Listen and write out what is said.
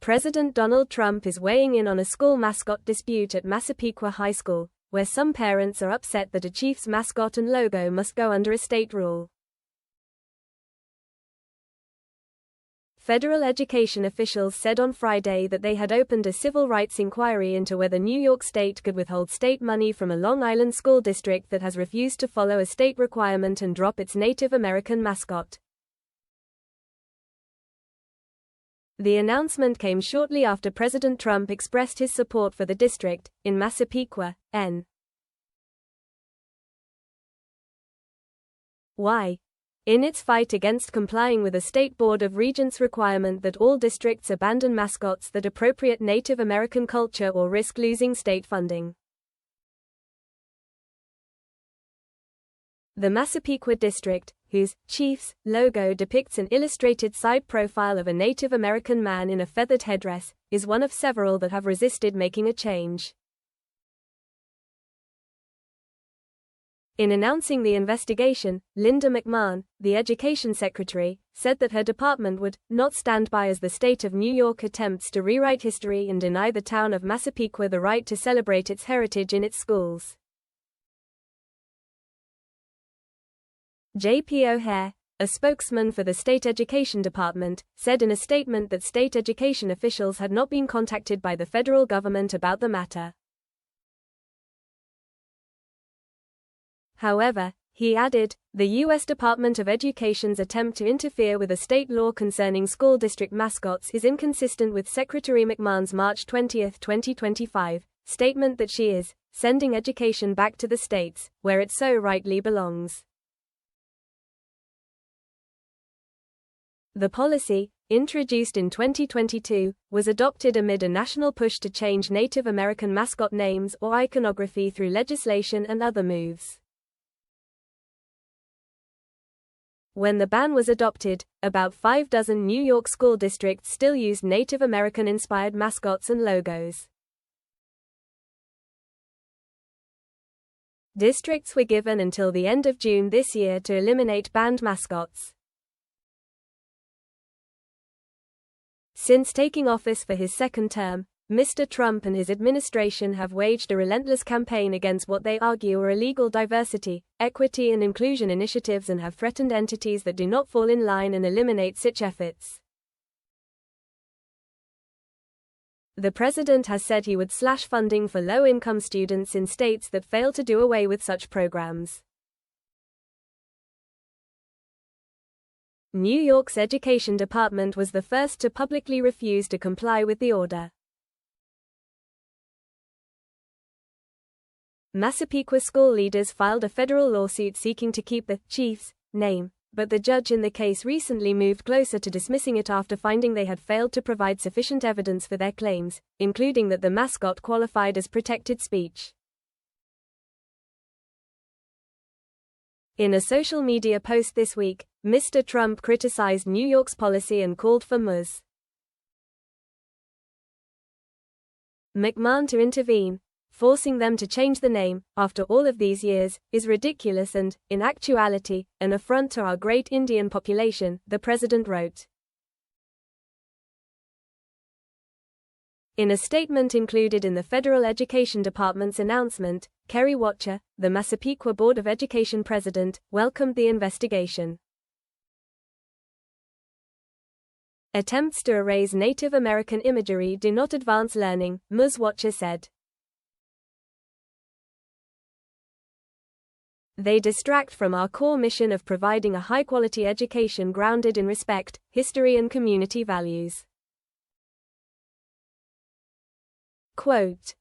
President Donald Trump is weighing in on a school mascot dispute at Massapequa High School, where some parents are upset that a Chiefs mascot and logo must go under a state rule. Federal education officials said on Friday that they had opened a civil rights inquiry into whether New York State could withhold state money from a Long Island school district that has refused to follow a state requirement and drop its Native American mascot. The announcement came shortly after President Trump expressed his support for the district, in Massapequa, N. Y. in its fight against complying with a State Board of Regents requirement that all districts abandon mascots that appropriate Native American culture or risk losing state funding. The Massapequa district, whose Chiefs logo depicts an illustrated side profile of a Native American man in a feathered headdress, is one of several that have resisted making a change. In announcing the investigation, Linda McMahon, the education secretary, said that her department would not stand by as the state of New York attempts to rewrite history and deny the town of Massapequa the right to celebrate its heritage in its schools. J.P. O'Hare, a spokesman for the state education department, said in a statement that state education officials had not been contacted by the federal government about the matter. However, he added, the U.S. Department of Education's attempt to interfere with a state law concerning school district mascots is inconsistent with Secretary McMahon's March 20, 2025, statement that she is sending education back to the states, where it so rightly belongs. The policy, introduced in 2022, was adopted amid a national push to change Native American mascot names or iconography through legislation and other moves. When the ban was adopted, about 6 New York school districts still used Native American-inspired mascots and logos. Districts were given until the end of June this year to eliminate banned mascots. Since taking office for his second term, Mr. Trump and his administration have waged a relentless campaign against what they argue are illegal diversity, equity and inclusion initiatives and have threatened entities that do not fall in line and eliminate such efforts. The president has said he would slash funding for low-income students in states that fail to do away with such programs. New York's education department was the first to publicly refuse to comply with the order. Massapequa school leaders filed a federal lawsuit seeking to keep the Chiefs name, but the judge in the case recently moved closer to dismissing it after finding they had failed to provide sufficient evidence for their claims, including that the mascot qualified as protected speech. In a social media post this week, Mr. Trump criticized New York's policy and called for Ms. McMahon to intervene. Forcing them to change the name, after all of these years, is ridiculous and, in actuality, an affront to our great Indian population, the president wrote. In a statement included in the Federal Education Department's announcement, Kerry Watcher, the Massapequa Board of Education president, welcomed the investigation. Attempts to erase Native American imagery do not advance learning, Ms. Watcher said. They distract from our core mission of providing a high-quality education grounded in respect, history and community values. Quote,